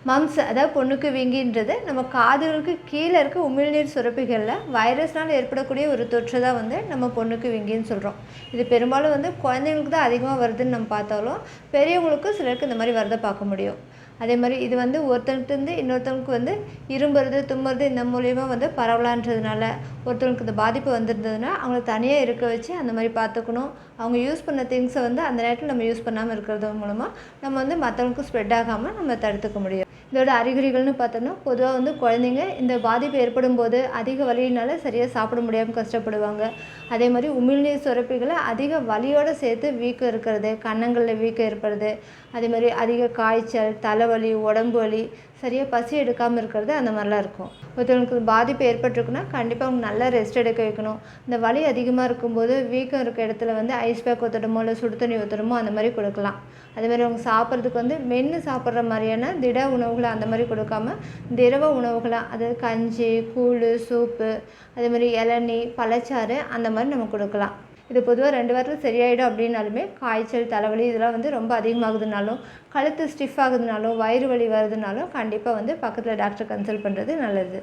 Mumps அதாவது பொண்ணுக்கு வீங்கின்றது நம்ம காதுகளுக்கு கீழே இருக்க உமிழ்நீர் சுரப்பிகளில் வைரஸ்னால் ஏற்படக்கூடிய ஒரு தொற்று தான் வந்து நம்ம பொண்ணுக்கு வீங்கின்னு சொல்கிறோம். இது பெரும்பாலும் வந்து குழந்தைங்களுக்கு தான் அதிகமாக வருதுன்னு நம்ம பார்த்தாலும் பெரியவங்களுக்கும் சிலருக்கு இந்த மாதிரி வரதை பார்க்க முடியும். அதே மாதிரி இது வந்து ஒருத்தர்கிட்டருந்து இன்னொருத்தவங்களுக்கு வந்து இரும்புறது தும்முறது இந்த மூலியமாக வந்து பரவலான்றதுனால ஒருத்தவங்களுக்கு இந்த பாதிப்பு வந்துருந்ததுன்னா அவங்கள தனியாக இருக்க வச்சு அந்த மாதிரி பார்த்துக்கணும். அவங்க யூஸ் பண்ண திங்ஸை வந்து அந்த நேரத்தில் நம்ம யூஸ் பண்ணாமல் இருக்கிறது மூலமாக நம்ம வந்து மற்றவங்களுக்கும் ஸ்ப்ரெட் ஆகாமல் நம்ம தடுத்துக்க முடியும். இதோட அறிகுறிகள்னு பார்த்தோம்னா பொதுவாக வந்து குழந்தைங்க இந்த பாதிப்பு ஏற்படும் போது அதிக வலியினால சரியாக சாப்பிட முடியாமல் கஷ்டப்படுவாங்க. அதே மாதிரி உமிழ்நீர் சுரப்பிகளை அதிக வலியோடு சேர்த்து வீக்கம் இருக்கிறது, கன்னங்களில் வீக்கம் ஏற்படுறது, அதே மாதிரி அதிக காய்ச்சல், தலைவலி, உடம்பு வலி, சரியாக பசி எடுக்காமல் இருக்கிறது அந்த மாதிரிலாம் இருக்கும். ஒருத்தவங்களுக்கு பாதிப்பு ஏற்பட்டிருக்குன்னா கண்டிப்பாக அவங்க நல்லா ரெஸ்ட் எடுக்க வைக்கணும். இந்த வலி அதிகமாக இருக்கும்போது வீக்கம் இருக்க இடத்துல வந்து ஐஸ் பேக் ஊற்றணுமோ இல்லை சுடு தண்ணி ஊற்றணுமோ அந்த மாதிரி கொடுக்கலாம். அதேமாதிரி அவங்க சாப்பிட்றதுக்கு வந்து மென்று சாப்பிட்ற மாதிரியான திட உணவுகளை அந்த மாதிரி கொடுக்காம திரவ உணவுகளாக அதாவது கஞ்சி, கூழ், சூப்பு, அதேமாதிரி இளநீ, பழச்சாறு அந்த மாதிரி நம்ம கொடுக்கலாம். இது பொதுவாக 2 வாரத்தில் சரியாயிடும் அப்படின்னாலுமே காய்ச்சல், தலைவலி இதெல்லாம் வந்து ரொம்ப அதிகமாகுதுனாலும், கழுத்து ஸ்டிஃப் ஆகுதுனாலும், வயிறு வலி வருதுனாலும் கண்டிப்பாக வந்து பக்கத்தில் டாக்டர் கன்சல்ட் பண்ணுறது நல்லது.